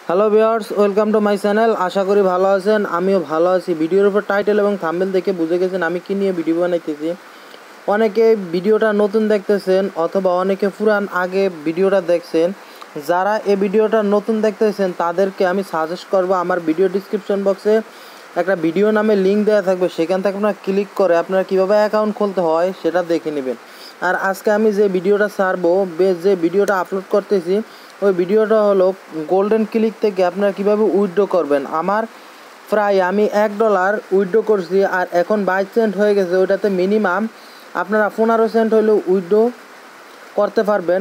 Hello viewers, welcome to my channel. আশা করি ভালো আছেন, আমিও ভালো আছি। ভিডিওর উপর টাইটেল এবং থাম্বনেল দেখে বুঝে গেছেন আমি কি নিয়ে ভিডিও বানাইতেছি। অনেকে ভিডিওটা নতুন দেখতেছেন অথবা অনেকে পুরান আগে ভিডিওটা দেখছেন। যারা এই ভিডিওটা নতুন দেখতেছেন তাদেরকে আমি সাজেস্ট করব, আমার ভিডিও ডিসক্রিপশন বক্সে একটা ভিডিও নামে লিঙ্ক দেওয়া থাকবে, সেখান থেকে আপনারা ক্লিক করে আপনারা কীভাবে অ্যাকাউন্ট খুলতে হয় সেটা দেখে নেবেন। আর আজকে আমি যে ভিডিওটা ছাড়বো, যে ভিডিওটা আপলোড করতেছি, ওই ভিডিওটা হলো গোল্ডেন ক্লিক থেকে আপনারা কীভাবে উইথড্র করবেন। আমার প্রায় আমি $1 উইথড্র করছি, আর এখন 22 সেন্ট হয়ে গেছে। ওইটাতে মিনিমাম আপনারা 15 সেন্ট হলেও উইথড্র করতে পারবেন।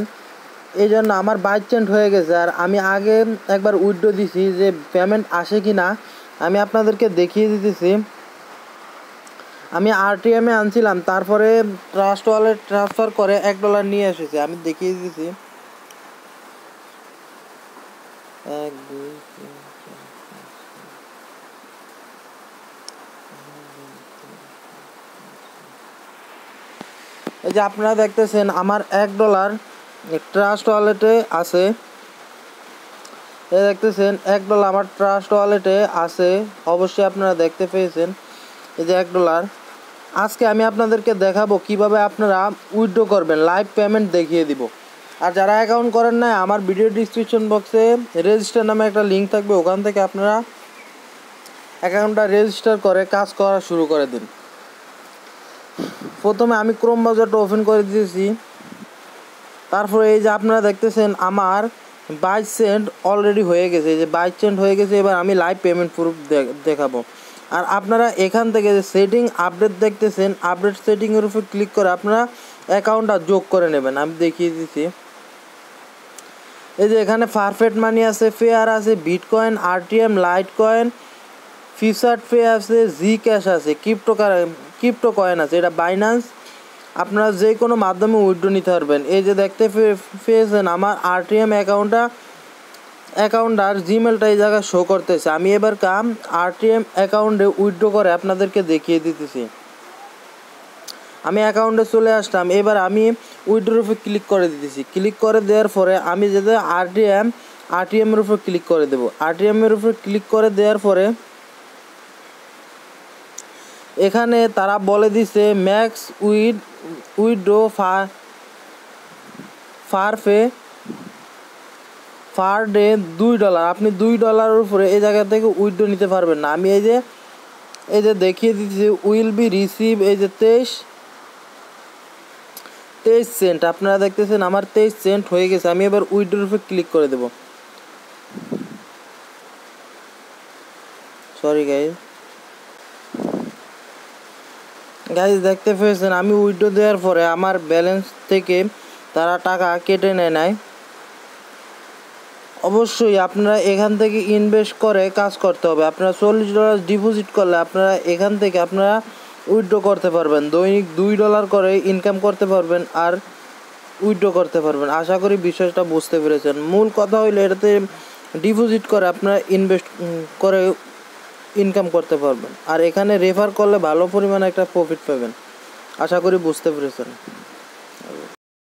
এই জন্য আমার 22 সেন্ট হয়ে গেছে। আর আমি আগে একবার উইথড্র দিছি, যে পেমেন্ট আসে কি না আমি আপনাদেরকে দেখিয়ে দিতেছি। আমি আরটিএমে আনছিলাম, তারপরে ট্রাস্ট ওয়ালেট ট্রান্সফার করে $1 নিয়ে এসেছি। আমি দেখিয়ে দিতেছি। 1 2 3 4 এই যে আপনারা দেখতেছেন আমার $1 ট্রাস্ট ওয়ালেটে আছে। এই দেখতেছেন $1 আমার ট্রাস্ট ওয়ালেটে আছে, অবশ্যই আপনারা দেখতে পেয়েছেন। এই যে $1। আজকে আমি আপনাদেরকে দেখাবো কিভাবে আপনারা উইথড্র করবেন, লাইভ পেমেন্ট দেখিয়ে দিব। আর যারা অ্যাকাউন্ট করেন না, আমার ভিডিও ডিসক্রিপশন বক্সে রেজিস্টার নামে একটা লিঙ্ক থাকবে, ওখান থেকে আপনারা অ্যাকাউন্টটা রেজিস্টার করে কাজ করা শুরু করে দিন। প্রথমে আমি ক্রোম ব্রাউজারটা ওপেন করে দিয়েছি। তারপরে এই যে আপনারা দেখতেছেন আমার 22 সেন্ট অলরেডি হয়ে গেছে। এই যে 22 সেন্ট হয়ে গেছে। এবার আমি লাইভ পেমেন্ট প্রুফ দেখাবো। আর আপনারা এখান থেকে যে সেটিং আপডেট দেখতেছেন, আপডেট সেটিংয়ের উপর ক্লিক করে আপনারা অ্যাকাউন্টটা যোগ করে নেবেন। আমি দেখিয়ে দিচ্ছি। এই যে এখানে পারফেক্ট মানি আছে, ফেয়ার আছে, bitcoin, RTM, light coin, featured pay আছে, জি ক্যাশ আছে, ক্রিপ্টো কয়েন আছে। এটা বাইন্যান্স। আপনারা যে কোনো মাধ্যমে উইথড্র নিতে পারবেন। এই যে দেখতে পেয়েছেন আমার আরটিএম অ্যাকাউন্ট আর জিমেলটা এই জায়গায় শো করতেছে। আমি এবার আরটিএম অ্যাকাউন্টে উইথড্র করে আপনাদেরকে দেখিয়ে দিতেছি। আমি অ্যাকাউন্টে চলে আসলাম। এবার আমি উইথড্রোর উপর ক্লিক করে দিতেছি। ক্লিক করে দেওয়ার পরে আমি যেটা আরটিএমের উপর ক্লিক করে দেবো। আরটিএমের উপর ক্লিক করে দেওয়ার পরে এখানে তারা বলে দিছে ম্যাক্স উইথড্রো পার ডে $2। আপনি $2 উপরে এই জায়গা থেকে উইথড্রো নিতে পারবেন না। আমি এই যে দেখিয়ে দিচ্ছি, উইল বি রিসিভ। এই যে 23 সেন্ট আপনারা দেখতেছেন আমার 23 সেন্ট হয়ে গেছে। আমি এবার উইথড্রোর উপর ক্লিক করে দেব। সরি গাইজ দেখতে পেয়েছেন আমি উইথড্রো দেওয়ার পরে আমার ব্যালেন্স থেকে তারা টাকা কেটে নেয়। অবশ্যই আপনারা এখান থেকে ইনভেস্ট করে কাজ করতে হবে। আপনারা $40 ডিপোজিট করলে আপনারা এখান থেকে আপনারা উইথড্র করতে পারবেন। দৈনিক $2 করে ইনকাম করতে পারবেন আর উইথড্র করতে পারবেন। আশা করি বিষয়টা বুঝতে পেরেছেন। মূল কথা হইলো এটাতে ডিপোজিট করে আপনারা ইনভেস্ট করে ইনকাম করতে পারবেন। আর এখানে রেফার করলে ভালো পরিমাণে একটা প্রফিট পাবেন। আশা করি বুঝতে পেরেছেন।